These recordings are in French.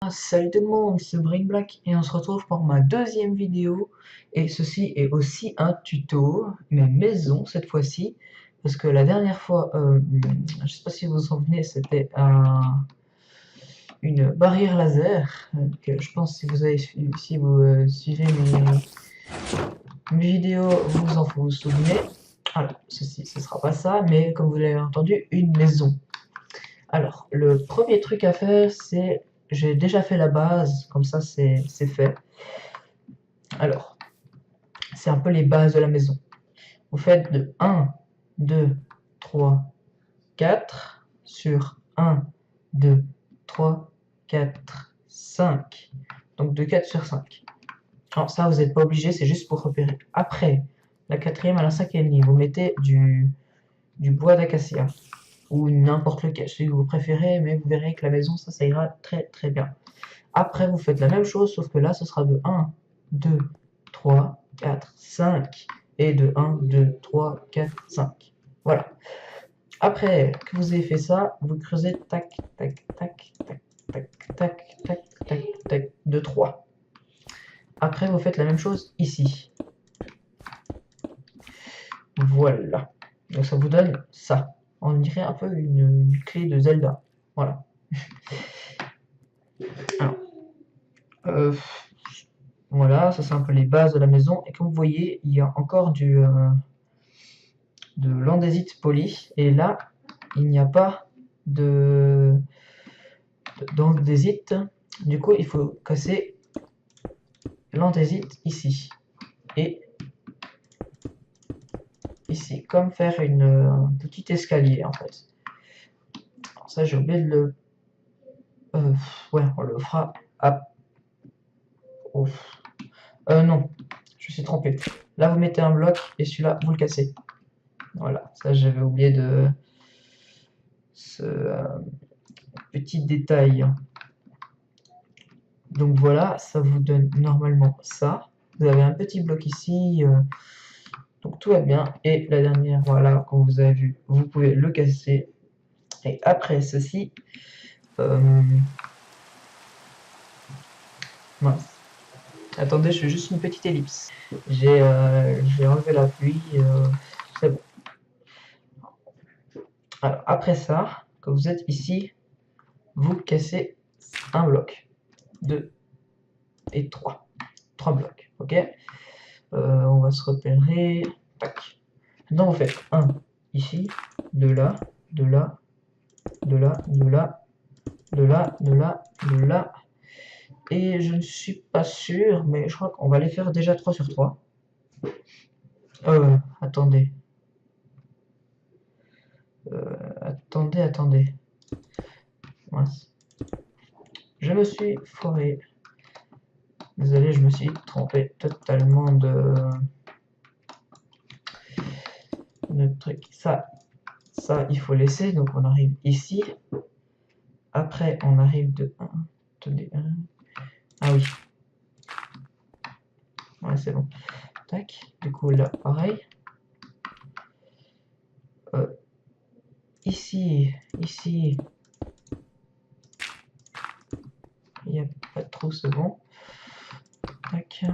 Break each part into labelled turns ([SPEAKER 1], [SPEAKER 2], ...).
[SPEAKER 1] Salut tout le monde, c'est Brick Black et on se retrouve pour ma deuxième vidéo et ceci est aussi un tuto, mais maison cette fois-ci, parce que la dernière fois, je sais pas si vous vous en souvenez, c'était une barrière laser, que je pense si vous avez si vous suivez mes vidéos, vous souvenez. Alors, ceci, ce sera pas ça, mais comme vous l'avez entendu, une maison. Alors, le premier truc à faire, c'est... J'ai déjà fait la base, comme ça c'est fait. Alors, c'est un peu les bases de la maison. Vous faites de 1, 2, 3, 4 sur 1, 2, 3, 4, 5. Donc de 4 sur 5. Alors ça, vous n'êtes pas obligé, c'est juste pour repérer. Après, la quatrième à la cinquième ligne, vous mettez du bois d'acacia. Ou n'importe lequel, celui que vous préférez, mais vous verrez que la maison, ça ira très très bien. Après, vous faites la même chose, sauf que là, ce sera de 1, 2, 3, 4, 5. Et de 1, 2, 3, 4, 5. Voilà. Après que vous ayez fait ça, vous creusez tac, tac, tac, tac, tac, tac, tac, tac, tac, de 3. Après, vous faites la même chose ici. Voilà. Donc ça vous donne ça. On dirait un peu une clé de Zelda. Voilà. Alors, voilà, ça c'est un peu les bases de la maison. Et comme vous voyez, il y a encore de l'andésite poli. Et là, il n'y a pas d'andésite. Du coup, il faut casser l'andésite ici. Et ici, comme faire un petit escalier en fait. Alors ça, j'ai oublié de le... ouais, on le fera à... non, je suis trompé. Là, vous mettez un bloc et celui-là, vous le cassez. Voilà, ça j'avais oublié de ce petit détail. Donc voilà, ça vous donne normalement ça. Vous avez un petit bloc ici, donc tout va bien. Et la dernière, voilà, comme vous avez vu, vous pouvez le casser. Et après ceci, mince. Attendez, je fais juste une petite ellipse. J'ai enlevé la pluie, c'est bon. Alors après ça, quand vous êtes ici, vous cassez un bloc, 2 et 3. 3 blocs, ok. On va se repérer. Tac. Maintenant, vous faites 1 ici, 2 là, 2 là, 2 là, 2 là, 2 là, 2 là, 2 là. Et je ne suis pas sûr, mais je crois qu'on va les faire déjà 3 sur 3. Attendez. Attendez. Mince. Je me suis foiré. Désolé, je me suis trompé totalement de truc. Ça, il faut laisser. Donc on arrive ici. Après, on arrive de 1. Attendez, 1. Ah oui. Ouais, c'est bon. Tac. Du coup, là, pareil. Ici. Il n'y a pas de trou, c'est bon. Tac.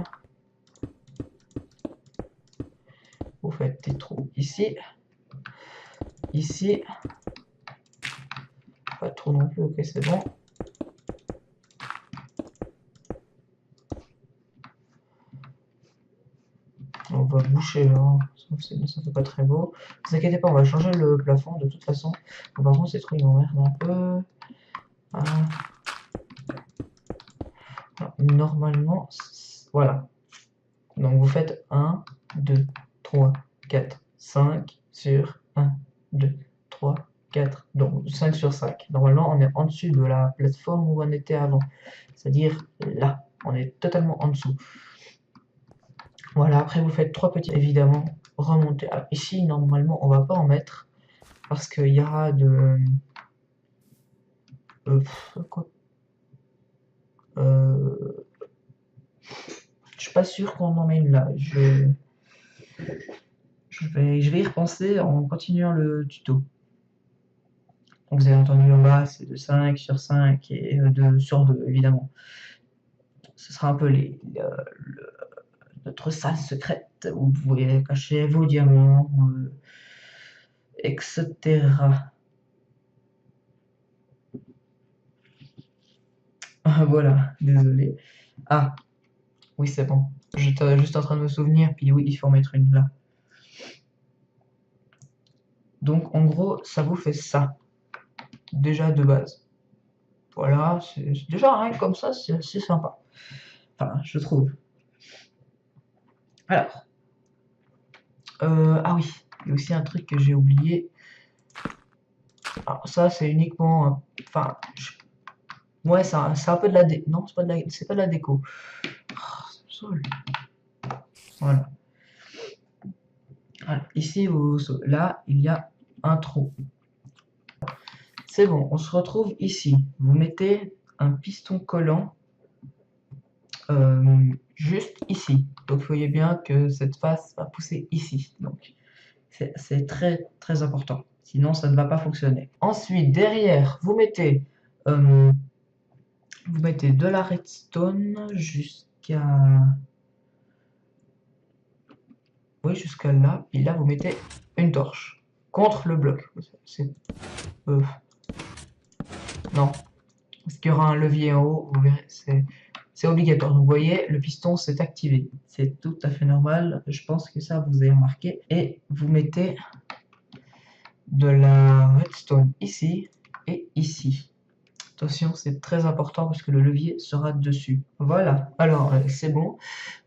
[SPEAKER 1] Vous faites des trous ici. Ici. Pas de trou non plus, ok, c'est bon. On va boucher là, ça fait pas très beau. Ne vous inquiétez pas, on va changer le plafond de toute façon. Bon, par contre, ces trucs ils m'emmerdent un peu. Voilà. Normalement, voilà. Donc vous faites 1, 2, 3, 4, 5 sur 1, 2, 3, 4, donc 5 sur 5. Normalement, on est en dessus de la plateforme où on était avant. C'est-à-dire là, on est totalement en dessous. Voilà, après vous faites 3 petits, évidemment, remonter. Alors, ici, normalement, on va pas en mettre, parce qu'il y aura de... quoi je suis pas sûr qu'on en met une là. Je vais y repenser en continuant le tuto. vous avez entendu en bas, c'est de 5 sur 5 et 2 sur 2, évidemment. Ce sera un peu notre salle secrète où vous pouvez cacher vos diamants, etc. Ah, voilà, désolé. Ah, oui, c'est bon. J'étais juste en train de me souvenir, puis oui, il faut en mettre une là. Donc, en gros, ça vous fait ça, déjà de base. Voilà, c'est déjà rien que comme ça, c'est assez sympa. Enfin, je trouve. Alors, ah oui, il y a aussi un truc que j'ai oublié. Alors, ça, c'est uniquement, enfin, ouais, c'est un peu de la déco. Non, c'est pas de la déco. Oh, ça me saoule. Voilà. Voilà. Ici, là, il y a un trou. C'est bon, on se retrouve ici. Vous mettez un piston collant juste ici. Donc, vous voyez bien que cette face va pousser ici. Donc, c'est très, très important. Sinon, ça ne va pas fonctionner. Ensuite, derrière, vous mettez de la redstone jusqu'à... Oui, jusqu'à là. Puis là, vous mettez une torche contre le bloc. Non. Parce qu'il y aura un levier en haut, vous verrez, c'est obligatoire. Donc, vous voyez, le piston s'est activé. C'est tout à fait normal. Je pense que ça, vous avez remarqué. Et vous mettez de la redstone ici et ici. Attention, c'est très important parce que le levier sera dessus. Voilà, alors c'est bon.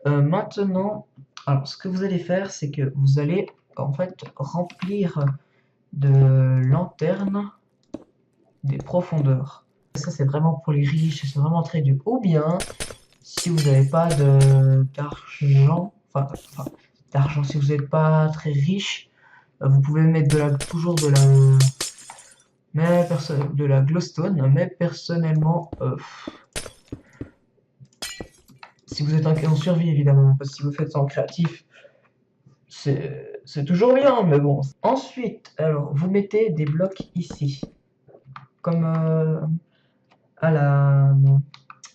[SPEAKER 1] Maintenant, alors ce que vous allez faire, c'est que vous allez en fait remplir de lanternes des profondeurs. Ça, c'est vraiment pour les riches, c'est vraiment très dur. Ou bien, si vous n'avez pas d'argent, d'argent, si vous n'êtes pas très riche, vous pouvez mettre toujours de la glowstone, mais personnellement, si vous êtes en survie évidemment, parce que si vous faites ça en créatif, c'est toujours bien, mais bon. Ensuite, alors, vous mettez des blocs ici, comme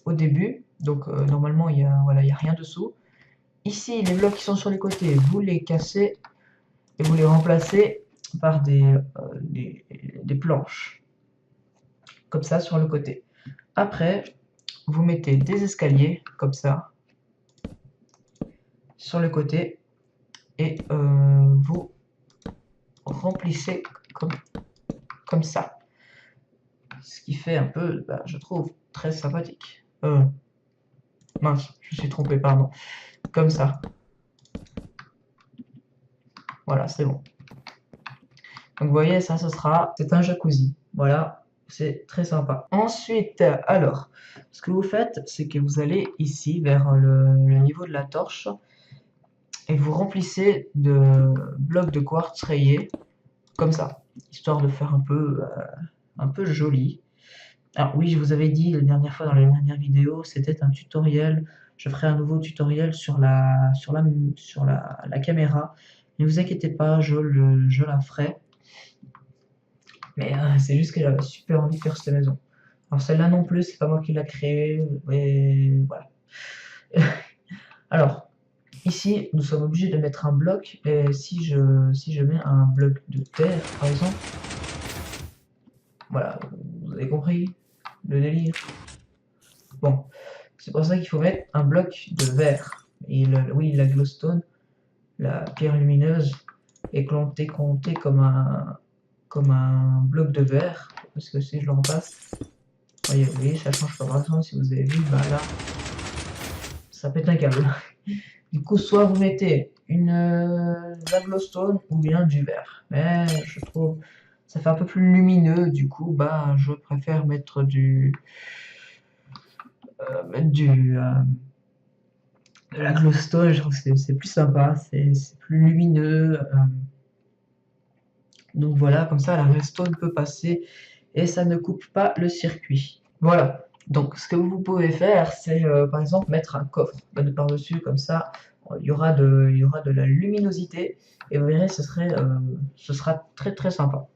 [SPEAKER 1] au début. Donc, normalement, il y a, voilà, il y a rien dessous. Ici, les blocs qui sont sur les côtés, vous les cassez et vous les remplacez par des planches, comme ça, sur le côté. Après, vous mettez des escaliers, comme ça, sur le côté, et vous remplissez comme ça. Ce qui fait un peu, bah, je trouve, très sympathique. Mince, je me suis trompé, pardon. Comme ça. Voilà, c'est bon. Donc vous voyez, ça, c'est un jacuzzi. Voilà, c'est très sympa. Ensuite, alors, ce que vous faites, c'est que vous allez ici, vers le niveau de la torche, et vous remplissez de blocs de quartz rayés, comme ça, histoire de faire un peu joli. Alors oui, je vous avais dit la dernière fois dans la dernière vidéo, c'était un tutoriel. Je ferai un nouveau tutoriel sur la caméra. Ne vous inquiétez pas, je la ferai. Mais c'est juste que j'avais super envie de faire cette maison. Alors celle-là non plus, c'est pas moi qui l'a créée. Mais voilà. Alors, ici, nous sommes obligés de mettre un bloc. Et si je mets un bloc de terre, par exemple, voilà, vous avez compris le délire. Bon, c'est pour ça qu'il faut mettre un bloc de verre. Et oui, la glowstone, la pierre lumineuse, est comptée comme un bloc de verre. Parce que si je le repasse, voyez, ça change pas grand-chose. Si vous avez vu, bah là, ça pète un câble. Du coup, soit vous mettez la glowstone ou bien du verre. Mais je trouve ça fait un peu plus lumineux. Du coup, bah, je préfère mettre de la glowstone. Je trouve que c'est plus sympa, c'est plus lumineux. Donc voilà, comme ça, la redstone peut passer et ça ne coupe pas le circuit. Voilà. Donc, ce que vous pouvez faire, c'est par exemple mettre un coffre par-dessus, comme ça, il y aura de la luminosité et vous verrez, ce sera très très sympa.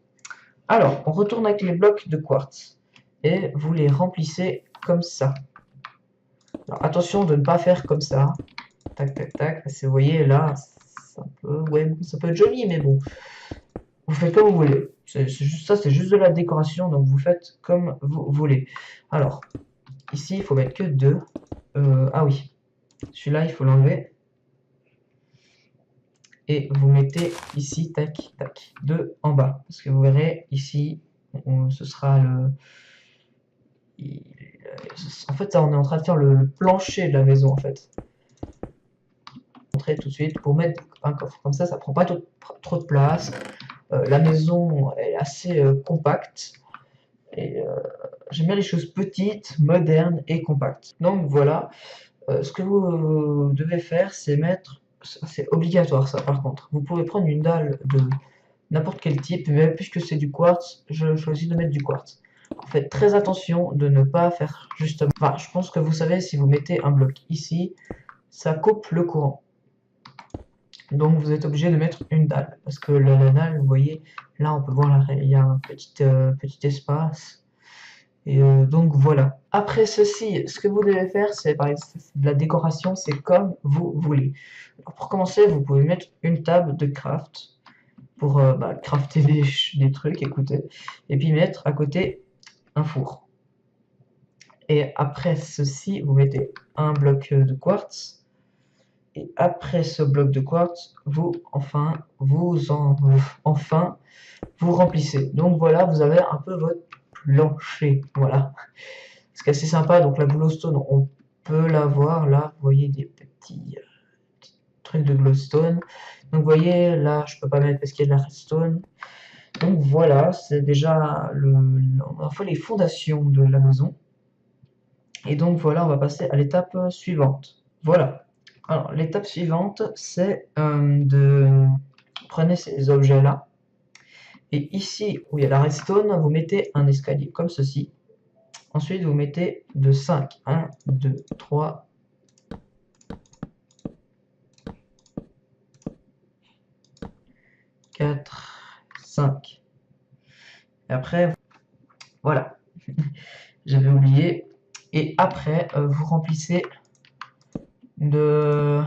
[SPEAKER 1] Alors, on retourne avec les blocs de quartz et vous les remplissez comme ça. Alors, attention de ne pas faire comme ça. Tac, tac, tac. Parce que vous voyez là, c'est un peu... Ouais, bon, ça peut être joli, mais bon. Vous faites comme vous voulez. C'est juste ça, c'est juste de la décoration, donc vous faites comme vous voulez. Alors, ici, il faut mettre que 2. Ah oui, celui-là, il faut l'enlever. Et vous mettez ici, tac, tac, 2 en bas. Parce que vous verrez, ici, ce sera le... En fait, ça, on est en train de faire le plancher de la maison, en fait. Montrer tout de suite pour mettre un coffre. Comme ça prend pas trop de place. La maison est assez compacte. Et j'aime bien les choses petites, modernes et compactes. Donc voilà, ce que vous devez faire, c'est mettre... C'est obligatoire ça par contre. Vous pouvez prendre une dalle de n'importe quel type, mais puisque c'est du quartz, je choisis de mettre du quartz. Faites très attention de ne pas faire justement... Enfin, je pense que vous savez, si vous mettez un bloc ici, ça coupe le courant. Donc vous êtes obligé de mettre une dalle. Parce que la dalle, vous voyez, là on peut voir, il y a un petit espace. Et donc voilà. Après ceci, ce que vous devez faire, c'est par exemple de la décoration, c'est comme vous voulez. Alors, pour commencer, vous pouvez mettre une table de craft pour crafter des trucs, écoutez. Et puis mettre à côté un four. Et après ceci, vous mettez un bloc de quartz. Et après ce bloc de quartz, vous remplissez. Donc voilà, vous avez un peu votre plancher. Voilà. Ce qui est assez sympa, donc la glowstone, on peut la voir là. Vous voyez des petits trucs de glowstone. Donc vous voyez, là, je peux pas mettre parce qu'il y a de la redstone. Donc voilà, c'est déjà enfin, les fondations de la maison. Et donc voilà, on va passer à l'étape suivante. Voilà. Alors, l'étape suivante, c'est de... Prenez ces objets-là. Et ici, où il y a la redstone, vous mettez un escalier comme ceci. Ensuite, vous mettez de 5. 1, 2, 3. 4, 5. Et après, voilà. J'avais oublié. Et après, vous remplissez de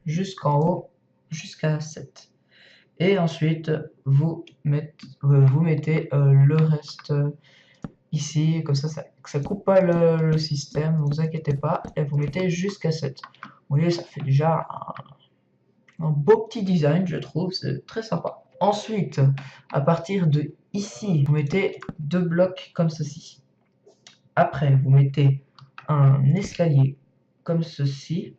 [SPEAKER 1] jusqu'en haut, jusqu'à 7. Et ensuite, vous mettez le reste ici, comme ça coupe pas le système, ne vous inquiétez pas, et vous mettez jusqu'à 7. Vous voyez, ça fait déjà un beau petit design, je trouve, c'est très sympa. Ensuite, à partir de ici, vous mettez 2 blocs comme ceci. Après, vous mettez un escalier comme ceci,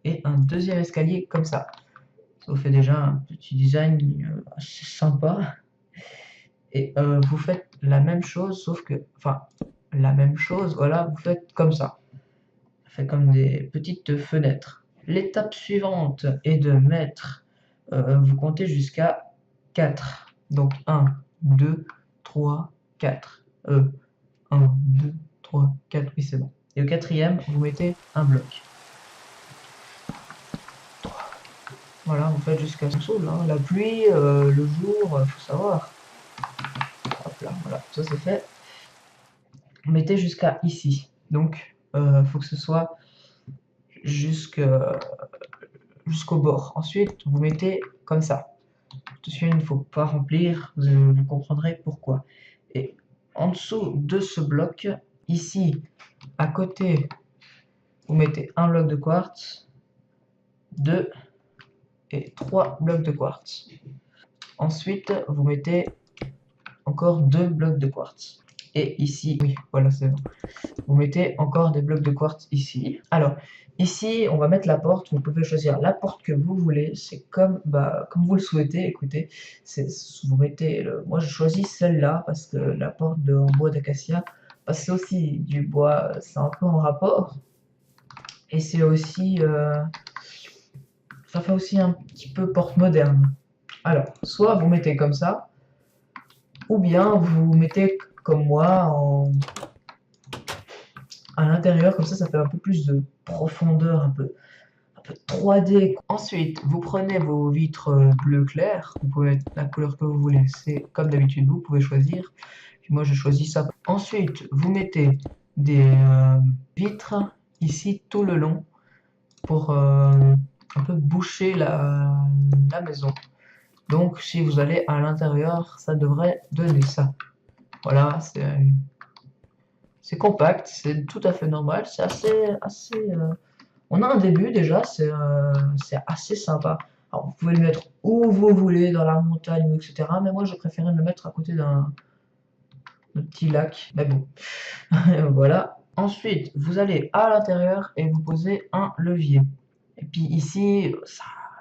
[SPEAKER 1] et un deuxième escalier comme ça. Ça vous fait déjà un petit design assez sympa. Et vous faites la même chose, sauf que, enfin, la même chose, voilà, vous faites comme ça. Ça fait comme des petites fenêtres. L'étape suivante est de mettre, vous comptez jusqu'à 4. Donc 1, 2, 3, 4. 1, 2, 3, 4, oui c'est bon. Et au quatrième, vous mettez un bloc. Voilà, vous faites jusqu'à ce sol, hein. La pluie, le jour, faut savoir. Hop là, voilà, ça c'est fait. Mettez jusqu'à ici. Donc, faut que ce soit jusqu'au bord. Ensuite, vous mettez comme ça. Attention, il ne faut pas remplir, vous comprendrez pourquoi. Et en dessous de ce bloc, ici, à côté, vous mettez un bloc de quartz, 2 et 3 blocs de quartz. Ensuite, vous mettez encore 2 blocs de quartz. Et ici, oui, voilà, c'est bon. Vous mettez encore des blocs de quartz ici. Alors, ici, on va mettre la porte. Vous pouvez choisir la porte que vous voulez. C'est comme vous le souhaitez. Écoutez, vous mettez... Moi, je choisis celle-là parce que la porte en bois d'acacia, c'est aussi du bois, c'est un peu en rapport. Et c'est aussi... ça fait aussi un petit peu porte moderne. Alors, soit vous mettez comme ça, ou bien vous mettez comme moi à l'intérieur, comme ça fait un peu plus de profondeur, un peu 3D. Ensuite, vous prenez vos vitres bleu clair. Vous pouvez mettre la couleur que vous voulez. C'est comme d'habitude, vous pouvez choisir. Puis moi, je choisis ça. Ensuite, vous mettez des vitres ici tout le long pour un peu boucher la maison. Donc, si vous allez à l'intérieur, ça devrait donner ça. Voilà, c'est compact, c'est tout à fait normal, c'est assez on a un début déjà, c'est assez sympa. Alors, vous pouvez le mettre où vous voulez, dans la montagne, etc. Mais moi, je préférais le mettre à côté d'un petit lac. Mais bon, voilà. Ensuite, vous allez à l'intérieur et vous posez un levier. Et puis ici,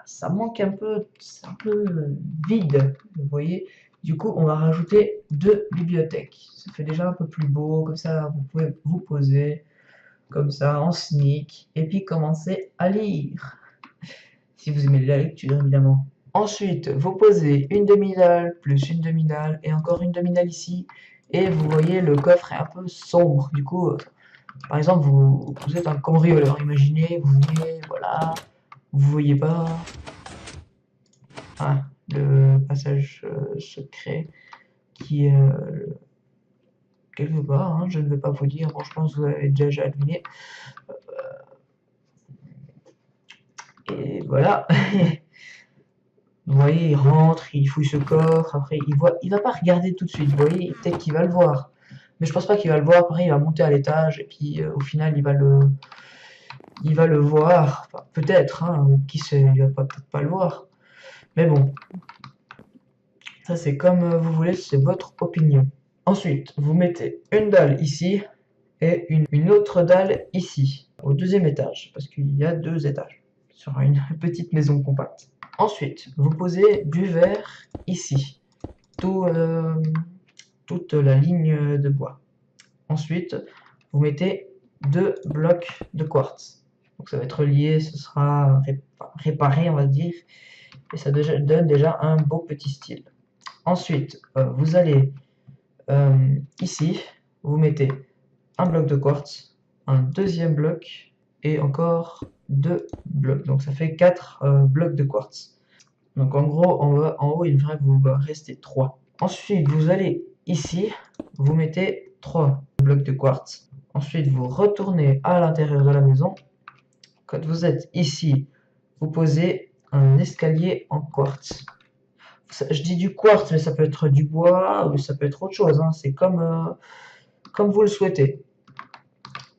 [SPEAKER 1] ça manque un peu, c'est un peu vide, vous voyez. Du coup, on va rajouter 2 bibliothèques. Ça fait déjà un peu plus beau, comme ça, vous pouvez vous poser comme ça en sneak et puis commencer à lire. Si vous aimez la lecture, évidemment. Ensuite, vous posez une demi-dalle, plus une demi-dalle et encore une demi-dalle ici. Et vous voyez, le coffre est un peu sombre. Du coup, par exemple, vous êtes un cambrioleur. Imaginez, vous venez, voilà, vous voyez pas. Ah, le passage secret qui est quelque part, hein, je ne vais pas vous dire, bon, je pense que vous avez déjà deviné. Et voilà. Vous voyez, il rentre, il fouille ce coffre, après il va pas regarder tout de suite, vous voyez, peut-être qu'il va le voir. Mais je pense pas qu'il va le voir, après il va monter à l'étage et puis au final il va le voir. Enfin, peut-être, hein, qui sait, il va peut-être pas le voir. Mais bon, ça c'est comme vous voulez, c'est votre opinion. Ensuite, vous mettez une dalle ici et une autre dalle ici, au deuxième étage, parce qu'il y a 2 étages sur une petite maison compacte. Ensuite, vous posez du verre ici, toute la ligne de bois. Ensuite, vous mettez 2 blocs de quartz. Donc ça va être relié, ce sera réparé, on va dire, et ça donne déjà un beau petit style. Ensuite, vous allez ici, vous mettez un bloc de quartz, un deuxième bloc et encore 2 blocs. Donc ça fait 4 blocs de quartz. Donc en gros, en haut, il devrait vous rester 3. Ensuite, vous allez ici, vous mettez 3 blocs de quartz. Ensuite, vous retournez à l'intérieur de la maison. Quand vous êtes ici, vous posez un escalier en quartz. Je dis du quartz, mais ça peut être du bois ou ça peut être autre chose, hein. C'est comme vous le souhaitez.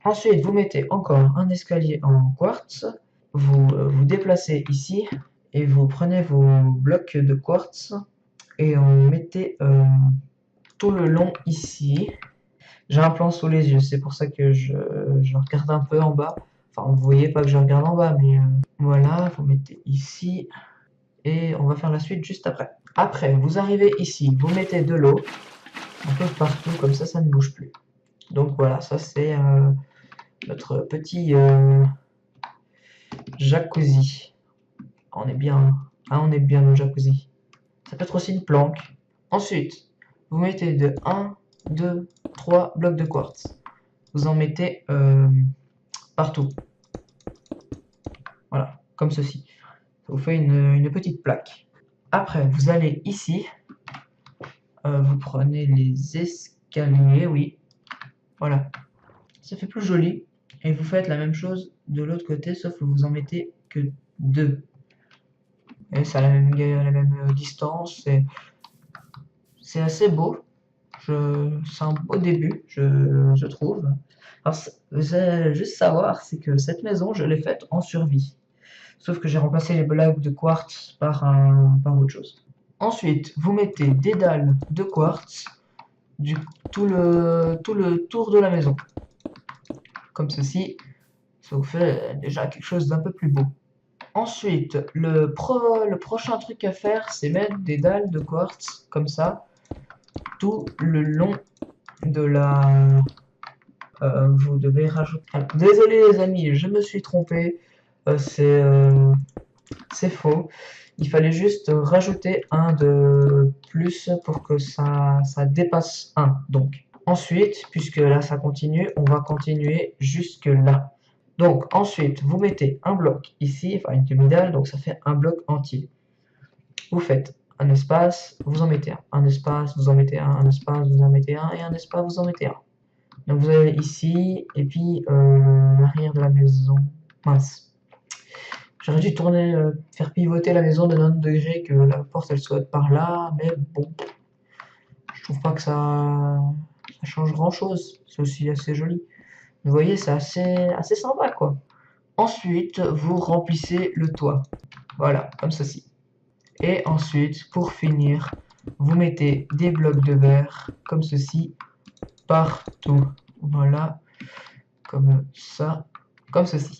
[SPEAKER 1] Ensuite, vous mettez encore un escalier en quartz. Vous déplacez ici et vous prenez vos blocs de quartz et on mettez tout le long ici. J'ai un plan sous les yeux, c'est pour ça que je regarde un peu en bas. Enfin, vous voyez pas que je regarde en bas, mais voilà, vous mettez ici et on va faire la suite juste après. Après, vous arrivez ici, vous mettez de l'eau un peu partout, comme ça ne bouge plus. Donc voilà, ça c'est notre petit jacuzzi. On est bien, hein, on est bien au jacuzzi. Ça peut être aussi une planque. Ensuite, vous mettez de 1, 2, 3 blocs de quartz. Vous en mettez partout. Voilà, comme ceci. Ça vous fait une petite plaque. Après, vous allez ici. Vous prenez les escaliers, oui. Voilà. Ça fait plus joli. Et vous faites la même chose de l'autre côté, sauf que vous en mettez que 2. Et ça a la même distance. C'est assez beau. C'est un beau début, je trouve. Alors, juste savoir, c'est que cette maison, je l'ai faite en survie. Sauf que j'ai remplacé les blocs de quartz par autre chose. Ensuite, vous mettez des dalles de quartz tout le tour de la maison. Comme ceci, ça vous fait déjà quelque chose d'un peu plus beau. Ensuite, le prochain truc à faire, c'est mettre des dalles de quartz, comme ça, tout le long de la... vous devez rajouter... Ah, désolé les amis, je me suis trompé, c'est faux. Il fallait juste rajouter un de plus pour que ça dépasse 1. Donc, ensuite, puisque là ça continue, on va continuer jusque là. Donc ensuite, vous mettez un bloc ici, enfin une piramidale, donc ça fait un bloc entier. Vous faites un espace, vous en mettez un espace, vous en mettez un espace, vous en mettez un, et un espace, vous en mettez un. Donc vous avez ici, et puis l'arrière de la maison. Mince. J'aurais dû tourner, faire pivoter la maison de 90 degrés, que la porte elle soit par là, mais bon, je trouve pas que ça change grand chose. C'est aussi assez joli. Vous voyez, c'est assez sympa quoi. Ensuite, vous remplissez le toit. Voilà, comme ceci. Et ensuite, pour finir, vous mettez des blocs de verre, comme ceci, partout. Voilà, comme ça, comme ceci.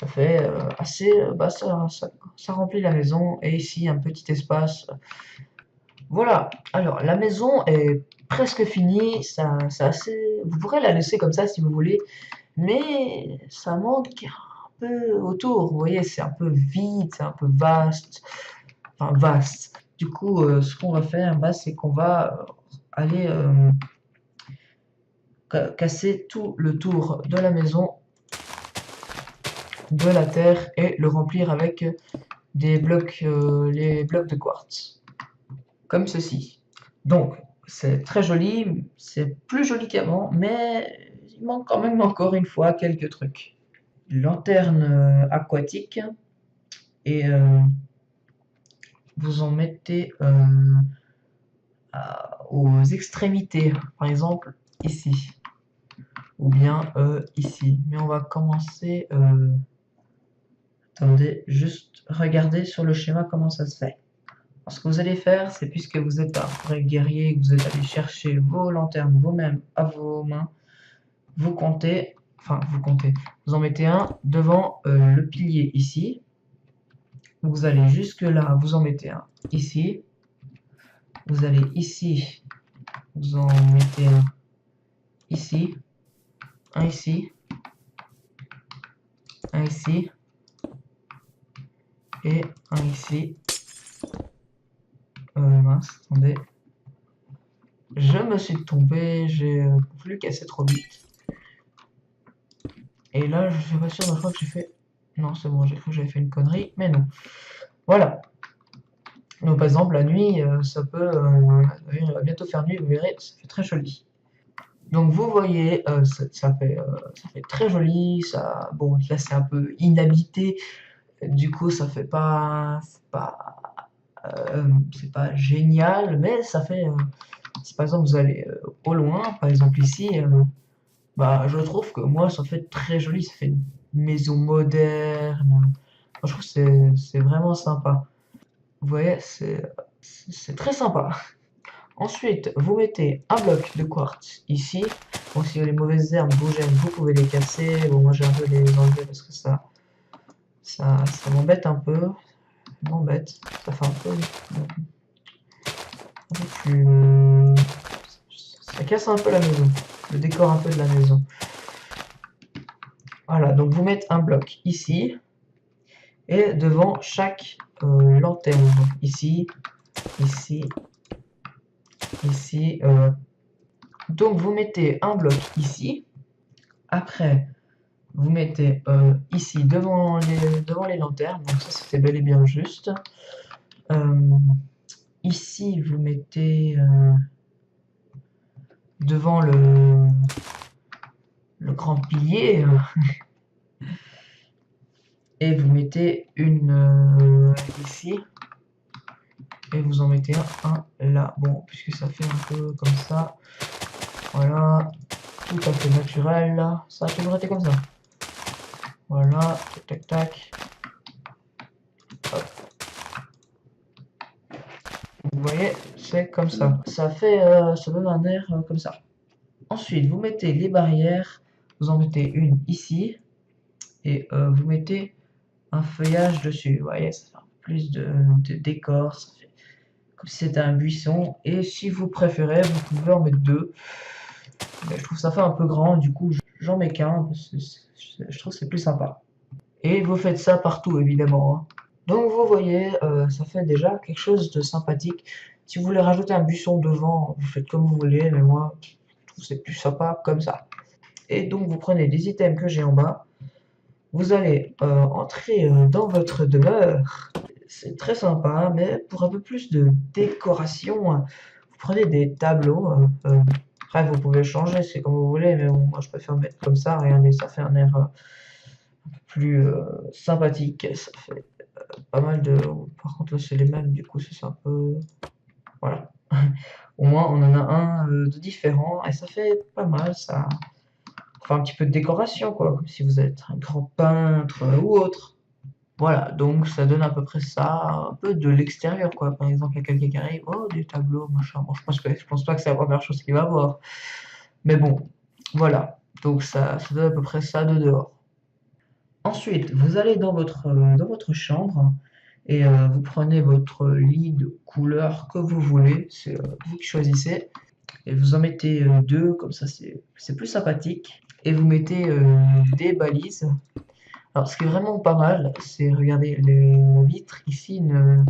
[SPEAKER 1] Ça fait assez, bah ça remplit la maison. Et ici, un petit espace. Voilà, alors la maison est presque finie. C'est assez... Vous pourrez la laisser comme ça si vous voulez. Mais ça manque un peu autour. Vous voyez, c'est un peu vide, c'est un peu vaste. Enfin, vaste. Du coup, ce qu'on va faire, bah, c'est qu'on va aller casser tout le tour de la maison, de la terre, et le remplir avec des blocs, les blocs de quartz, comme ceci. Donc, c'est très joli, c'est plus joli qu'avant, mais il manque quand même encore une fois quelques trucs. Lanterne aquatique, et vous en mettez aux extrémités, par exemple ici, ou bien ici. Mais on va commencer... attendez, juste regarder sur le schéma comment ça se fait. Alors, ce que vous allez faire, c'est puisque vous êtes un vrai guerrier, que vous êtes allé chercher vos lanternes vous-même à vos mains, vous comptez, vous en mettez un devant le pilier ici. Vous allez jusque là, vous en mettez un ici. Vous allez ici, vous en mettez un ici, un ici, un ici, et un ici. Mince, attendez. Je me suis trompé, j'ai voulu casser trop vite. Et là, je suis pas sûr, je crois que j'ai fait... Non, c'est bon, j'ai cru que j'avais fait une connerie, mais non. Voilà. Donc, par exemple, la nuit, ça peut... il va bientôt faire nuit, vous verrez, ça fait très joli. Donc, vous voyez, ça fait très joli. Ça, bon, là, c'est un peu inhabité. Du coup, ça fait pas... C'est pas génial, mais ça fait... si par exemple, vous allez au loin, par exemple ici... bah, je trouve que moi, ça fait très joli, ça fait une maison moderne. Je trouve que c'est vraiment sympa. Vous voyez, c'est très sympa. Ensuite, vous mettez un bloc de quartz ici. Bon, si les mauvaises herbes vous gênent, vous pouvez les casser. Bon, moi, j'ai un peu les enlever parce que ça m'embête un peu. Ça m'embête. Ça fait un peu plus... Ça casse un peu la maison. Le décor un peu de la maison. Voilà, donc vous mettez un bloc ici. Et devant chaque lanterne, donc ici, ici, ici. Donc vous mettez un bloc ici. Après, vous mettez ici devant les lanternes. Donc ça, c'était bel et bien juste. Ici, vous mettez devant le grand pilier. Et vous mettez une ici. Et vous en mettez un là. Bon, puisque ça fait un peu comme ça. Voilà. Tout à fait naturel là. Ça a toujours été comme ça. Voilà. Tac tac tac. Hop. Vous voyez, c'est comme ça. Ça fait, ça donne un air comme ça. Ensuite, vous mettez les barrières. Vous en mettez une ici. Et vous mettez un feuillage dessus. Vous voyez, ça fait un peu plus de décor. Ça fait comme si c'était un buisson. Et si vous préférez, vous pouvez en mettre deux. Mais je trouve ça fait un peu grand. Du coup, j'en mets qu'un. Parce que je trouve que c'est plus sympa. Et vous faites ça partout, évidemment. Hein. Donc vous voyez, ça fait déjà quelque chose de sympathique. Si vous voulez rajouter un buisson devant, vous faites comme vous voulez, mais moi, je trouve que c'est plus sympa comme ça. Et donc vous prenez les items que j'ai en bas, Vous allez entrer dans votre demeure. C'est très sympa, mais pour un peu plus de décoration, vous prenez des tableaux. Après, vous pouvez changer, c'est comme vous voulez, mais bon, moi je préfère mettre comme ça. Regardez, ça fait un air plus sympathique. Ça fait pas mal de. Par contre, là, c'est les mêmes, du coup, c'est un peu. Voilà. Au moins, on en a un de différent et ça fait pas mal. Ça fait un petit peu de décoration, quoi, comme si vous êtes un grand peintre ou autre. Voilà, donc ça donne à peu près ça, un peu de l'extérieur, quoi. Par exemple, il y a quelqu'un qui arrive, oh, des tableaux, machin. Bon, je pense pas que c'est la première chose qu'il va voir. Mais bon, voilà. Donc ça donne à peu près ça de dehors. Ensuite, vous allez dans votre chambre et vous prenez votre lit de couleur que vous voulez. C'est vous qui choisissez. Et vous en mettez deux, comme ça c'est plus sympathique. Et vous mettez des balises. Alors, ce qui est vraiment pas mal, c'est, regardez, la vitre ici ne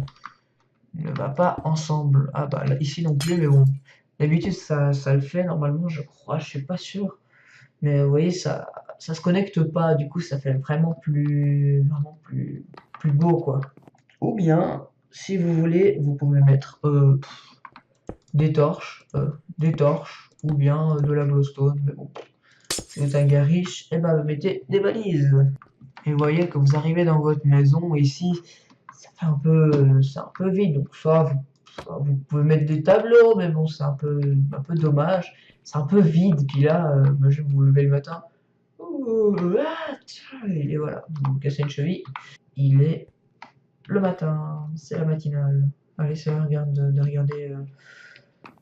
[SPEAKER 1] va pas ensemble. Ah bah là, ici non plus, mais bon. D'habitude, ça le fait normalement, je crois, je suis pas sûr. Mais vous voyez, ça se connecte pas, du coup, ça fait plus beau, quoi. Ou bien, si vous voulez, vous pouvez mettre des torches, ou bien de la glowstone, mais bon. Si vous êtes un gars riche, eh ben, vous mettez des balises. Et vous voyez que vous arrivez dans votre maison, ici, c'est un peu vide. Donc, soit vous pouvez mettre des tableaux, mais bon, c'est un peu dommage. C'est un peu vide. Puis là, moi, je vais vous lever le matin. Ouh, ah, tiens, et voilà, vous vous cassez une cheville. Il est le matin, c'est la matinale. Allez, c'est l'heure de regarder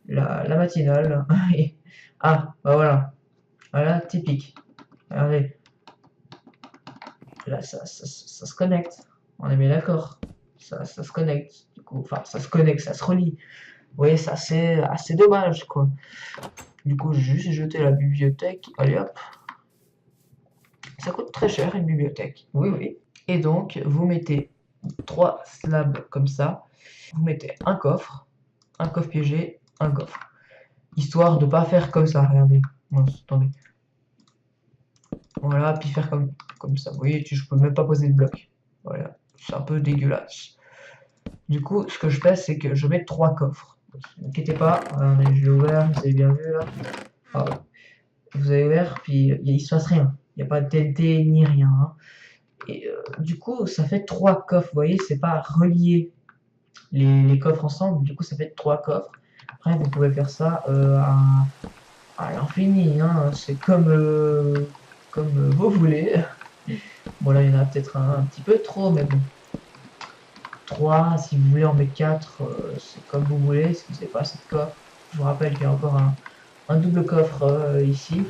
[SPEAKER 1] la matinale. Ah, bah voilà. Voilà, typique. Regardez, là, ça se connecte. On est bien d'accord. Ça se connecte. Du coup, enfin, ça se connecte, ça se relie. Vous voyez, c'est assez dommage, quoi. Du coup, j'ai juste jeté la bibliothèque. Allez hop. Ça coûte très cher, une bibliothèque. Oui, oui. Et donc, vous mettez trois slabs comme ça. Vous mettez un coffre piégé, un coffre. Histoire de pas faire comme ça, regardez. Mince, attendez. Voilà, puis faire comme ça. Vous voyez, je peux même pas poser de bloc. Voilà, c'est un peu dégueulasse. Du coup, ce que je fais, c'est que je mets trois coffres. Ne inquiétez pas, je l'ai ouvert, vous avez bien vu là. Ah, ouais. Vous avez ouvert, puis il se passe rien. Il n'y a pas de TNT ni rien, hein. Et du coup, ça fait trois coffres. Vous voyez, c'est pas relié les coffres ensemble. Du coup, ça fait trois coffres. Après, vous pouvez faire ça à l'infini, hein. C'est comme vous voulez. Bon, là, il y en a peut-être un petit peu trop, mais bon. 3, si vous voulez en mettre 4, c'est comme vous voulez, si vous n'avez pas assez de coffre. Je vous rappelle qu'il y a encore un double coffre ici,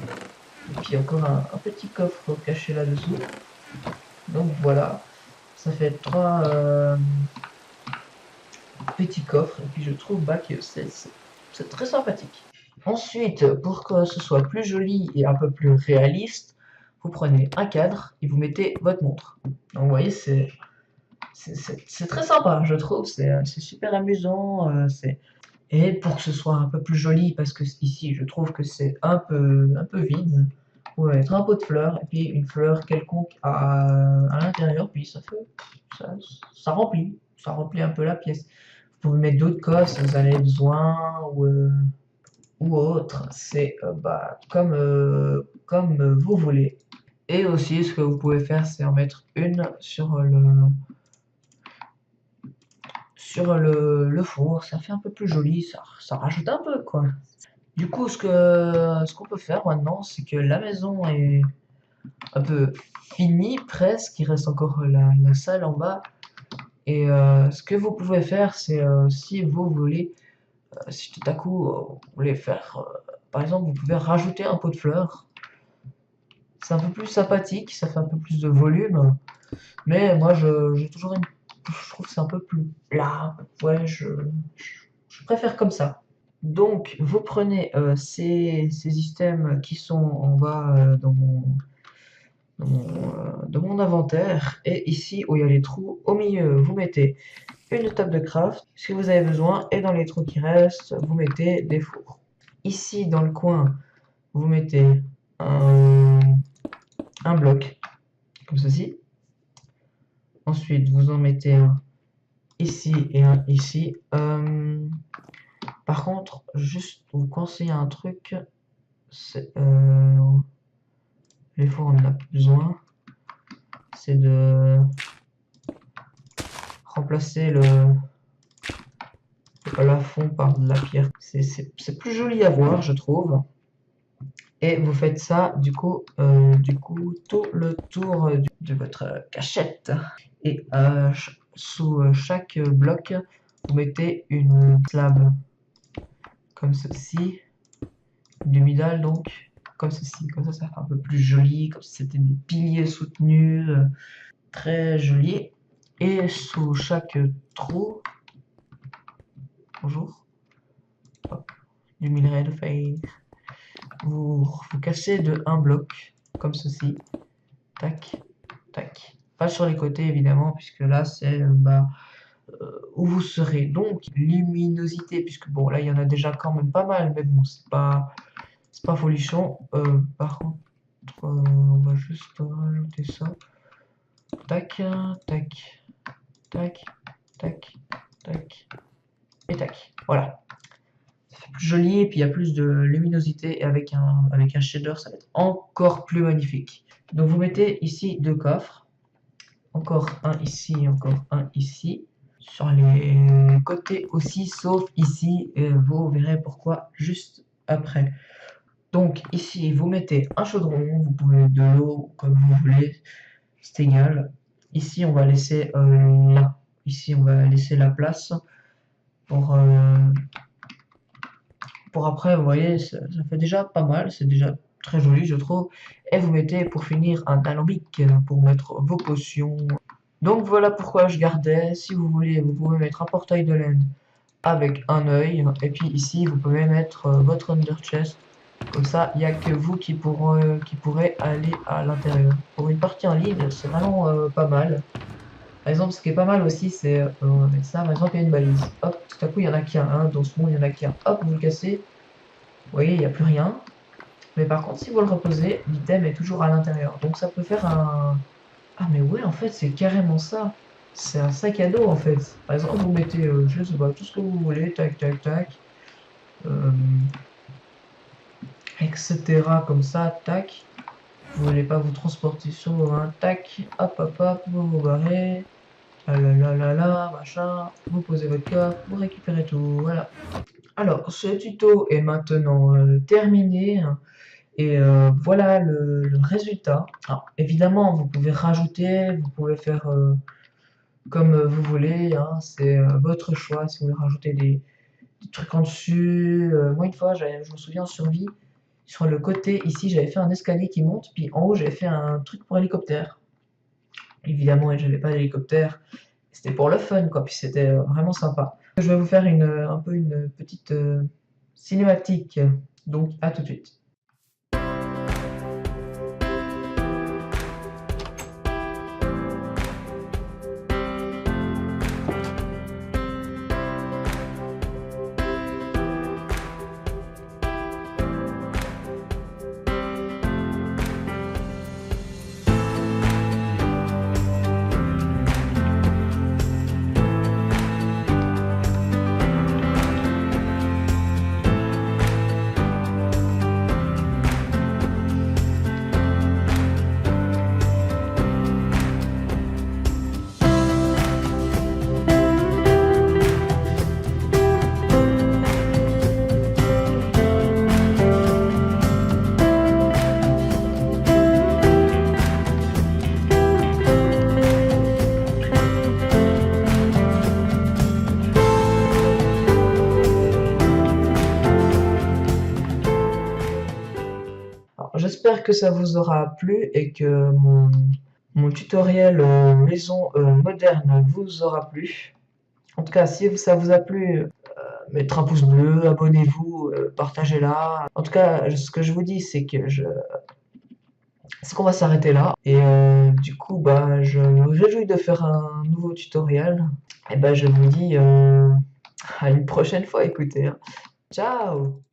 [SPEAKER 1] et puis encore un petit coffre caché là-dessous. Donc voilà, ça fait 3 petits coffres, et puis je trouve bah, que c'est très sympathique. Ensuite, pour que ce soit plus joli et un peu plus réaliste, vous prenez un cadre et vous mettez votre montre. Donc vous voyez, c'est très sympa, je trouve, c'est super amusant. Et pour que ce soit un peu plus joli, parce que ici je trouve que c'est un peu vide, on va mettre un pot de fleurs et puis une fleur quelconque à l'intérieur, puis ça, ça remplit un peu la pièce. Vous pouvez mettre d'autres coffres si vous en avez besoin ou autre, c'est bah, comme vous voulez. Et aussi, ce que vous pouvez faire, c'est en mettre une sur le four, ça fait un peu plus joli, ça rajoute un peu, quoi. Du coup, ce qu'on peut faire maintenant, c'est que la maison est un peu finie, presque, il reste encore la salle en bas. Et ce que vous pouvez faire, c'est si vous voulez, si tout à coup vous voulez faire, par exemple, vous pouvez rajouter un pot de fleurs. C'est un peu plus sympathique, ça fait un peu plus de volume. Mais moi, j'ai toujours je trouve que c'est un peu plus plat. Ouais, je préfère comme ça. Donc, vous prenez ces systèmes qui sont en bas dans mon inventaire. Et ici, où il y a les trous, au milieu, vous mettez une table de craft, si vous avez besoin. Et dans les trous qui restent, vous mettez des fours. Ici, dans le coin, vous mettez un bloc. comme ceci. Ensuite, vous en mettez un ici et un ici. Par contre, juste vous conseiller un truc, c'est les fois on en a besoin, c'est de remplacer le plafond par de la pierre. C'est plus joli à voir, je trouve. Et vous faites ça du coup tout le tour de votre cachette. Et sous chaque bloc, vous mettez une slab comme ceci, du middle donc comme ceci, comme ça fait un peu plus joli, comme si c'était des piliers soutenus, très joli. Et sous chaque trou, bonjour, hop, du minerai de fade, vous cassez de un bloc comme ceci, tac, tac. Pas sur les côtés évidemment, puisque là c'est où vous serez. Donc luminosité, puisque bon là il y en a déjà quand même pas mal, mais bon c'est pas folichon. Par contre on va juste rajouter ça. Tac, tac, tac, tac, tac, et tac. Voilà. Ça fait plus joli et puis il y a plus de luminosité et avec un shader ça va être encore plus magnifique. Donc vous mettez ici deux coffres. Encore un ici, encore un ici. Sur les côtés aussi, sauf ici, vous verrez pourquoi juste après. Donc ici, vous mettez un chaudron, vous pouvez mettre de l'eau comme vous voulez, c'est égal. Ici, on va laisser là. Ici, on va laisser la place pour après, vous voyez, ça fait déjà pas mal, c'est déjà très joli, je trouve. Et vous mettez pour finir un alambic pour mettre vos potions. Donc voilà pourquoi je gardais. Si vous voulez, vous pouvez mettre un portail de laine avec un œil. Et puis ici, vous pouvez mettre votre Ender Chest. Comme ça, il n'y a que vous qui pourrez aller à l'intérieur. Pour une partie en ligne, c'est vraiment pas mal. Par exemple, ce qui est pas mal aussi, c'est, on va mettre ça, par exemple, il y a une balise. Hop, tout à coup, il y en a qu'un. Hein, dans ce monde, il y en a qu'un. Hop, vous le cassez. Vous voyez, il n'y a plus rien. Mais par contre, si vous le reposez, l'item est toujours à l'intérieur. Donc ça peut faire un... Ah mais ouais, en fait, c'est carrément ça. C'est un sac à dos, en fait. Par exemple, vous mettez, je sais pas, tout ce que vous voulez, tac, tac, tac. Etc. Comme ça, tac. Vous voulez pas vous transporter sur un tac, hop, hop, hop, vous vous barrez. Ah là là là là, machin. Vous posez votre coffre, vous récupérez tout, voilà. Alors, ce tuto est maintenant terminé. Et voilà le résultat. Alors, évidemment, vous pouvez rajouter, vous pouvez faire comme vous voulez, hein, c'est votre choix. Si vous voulez rajouter des trucs en dessus. Moi, une fois, je me souviens en survie, sur le côté ici, j'avais fait un escalier qui monte, puis en haut, j'avais fait un truc pour hélicoptère. Évidemment, j'avais pas d'hélicoptère. C'était pour le fun, quoi, puis c'était vraiment sympa. Je vais vous faire un peu une petite cinématique. Donc, à tout de suite. J'espère que ça vous aura plu et que mon tutoriel maison moderne vous aura plu. En tout cas, si ça vous a plu, mettez un pouce bleu, abonnez-vous, partagez-la. En tout cas, ce que je vous dis, c'est que c'est qu'on va s'arrêter là. Et du coup, bah, je me réjouis de faire un nouveau tutoriel. Et bah, je vous dis à une prochaine fois, écoutez. Hein. Ciao!